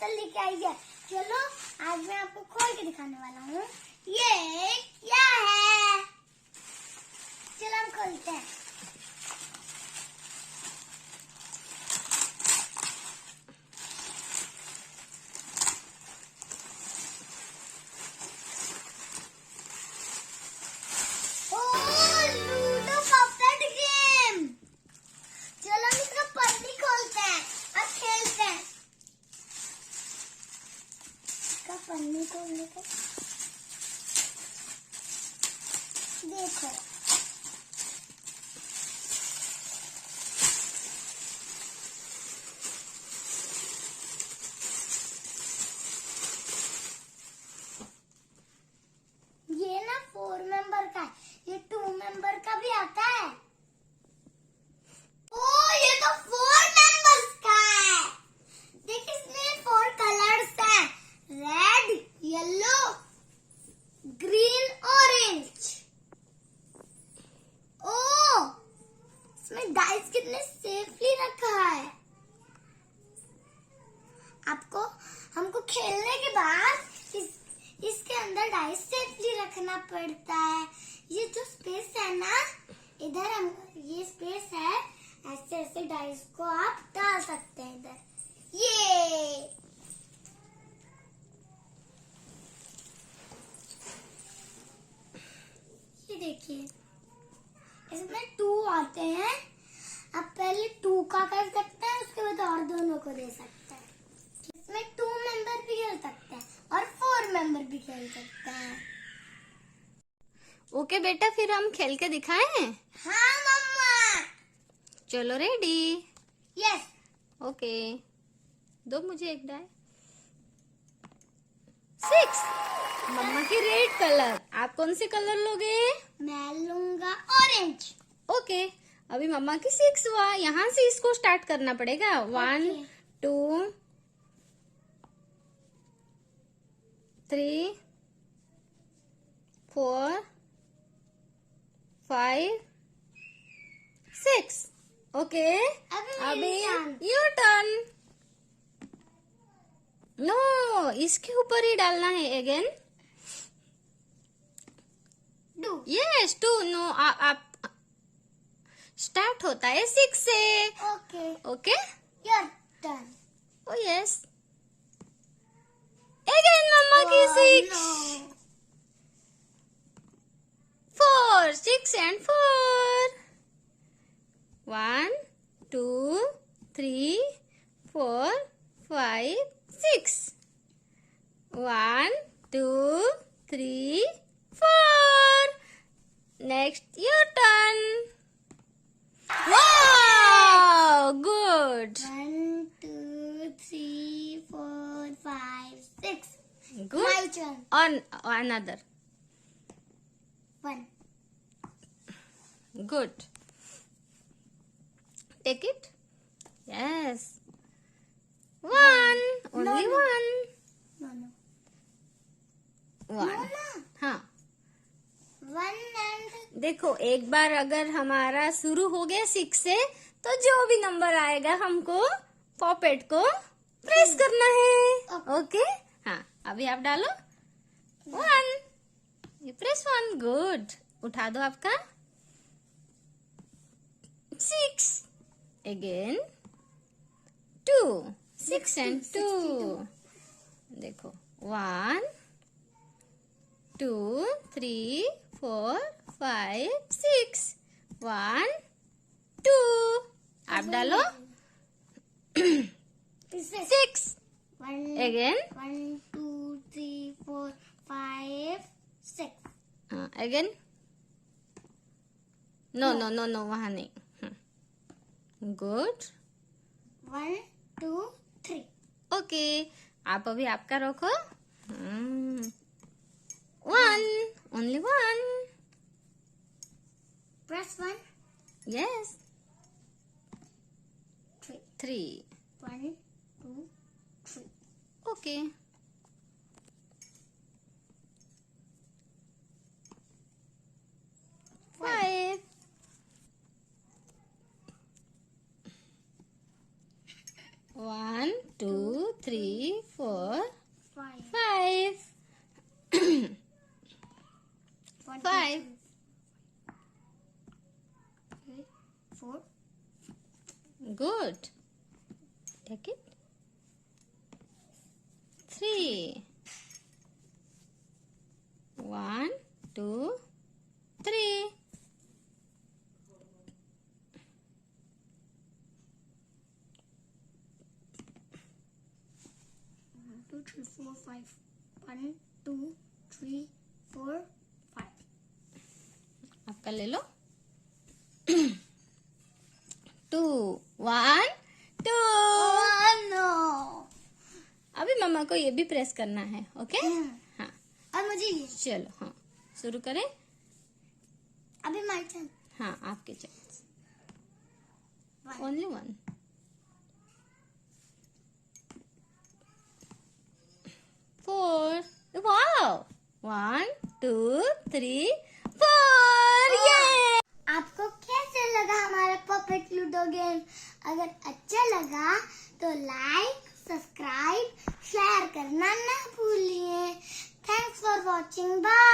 बोतल लेके आई है। चलो आज मैं आपको खोल के दिखाने वाला हूँ ये क्या है। चलो हम खोलते हैं। Ludo puppet game. चलो हम इसका पन्नी खोलते हैं और खेलते हैं। इसका पन्नी खोल लेते देखो। ये ना 4 मेंबर का है, ये 2 मेंबर का भी आता है। ओ ये तो 4 मेंबर्स का है। देख इसमें 4 कलर्स हैं, रेड, येलो, ग्रीन, ऑरेंज। ओ इसमें डाइस कितने सेफली रखा है। हमको खेलने के बाद इसके अंदर डाइस सेफली रखना पड़ता है। ये जो स्पेस है ना, इधर ये स्पेस है, ऐसे ऐसे डाइस को आप डाल सकते हैं इधर। ये देखिए इसमें 2 आते हैं। आप पहले 2 का कर सकते हैं, उसके बाद और दोनों को दे सकते हैं। इसमें 2 मेंबर भी खेल सकते हैं और 4 मेंबर भी खेल सकते हैं। ओके बेटा, फिर हम खेल के दिखाएं? हाँ मम्मा। चलो रेडी? यस। ओके, दो मुझे एक डाई। 6 मम्मा की रेड कलर। आप कौन से कलर लोगे? मैं लूंगा ऑरेंज। ओके, अभी मम्मा की 6 हुआ। यहाँ से इसको स्टार्ट करना पड़ेगा। 1 2 3 4 5 6। ओके, अभी योर टर्न। नो, इसके ऊपर ही डालना है। Again yes 2। नो, आप स्टार्ट होता है 6 से। Okay okay, your turn. Oh yes, again मम्मा की 6। 4 6 and 4। 1 2 3 4 5 6। 1 2 3 4। Next your turn. Wow, good. 1 2 3 4 5 6. Good. My turn. On another. 1. Good. Take it. Yes. 1. Only No. 1. No. 1. No. हाँ, 1 and देखो एक बार अगर हमारा शुरू हो गया 6 से, तो जो भी नंबर आएगा हमको पॉपेट को प्रेस करना है। ओके, हाँ, अभी आप डालो 1। ये प्रेस 1। गुड। उठा दो आपका 6। अगेन 2। 6 and 2। देखो 1 2 3 4 5 6। 1 2। आप डालो 6। 1 again 1 2 3 4 5 6. Again. No no no no, वहां नहीं। गुड। 1 2 3. ओके, आप अभी आपका रखो। 1 only 1। Press 1 yes 3. 3। 1 2 3. Okay, 5। 1 2 3, 4, 5. 5. 5. 4. Good. Take it. 3. 1, 2, 3. 1, 2, 3, 4, 5. 1, 2, 3, 4, 5. आपका ले लो. 2, 1, 2. No. अभी मम्मा को ये भी प्रेस करना है. ओके. हाँ, और मुझे ये. चलो. हाँ, शुरू करें. अभी माय टर्न. हाँ, आपके चांस. ओनली 1. 4. वाओ. 1, 2, 3, 4. ये. आपको कैसे लगा हमारा पपेट लूडो गेम? अगर अच्छा लगा तो लाइक, सब्सक्राइब, शेयर करना ना भूलिए. Thanks for watching. बाय.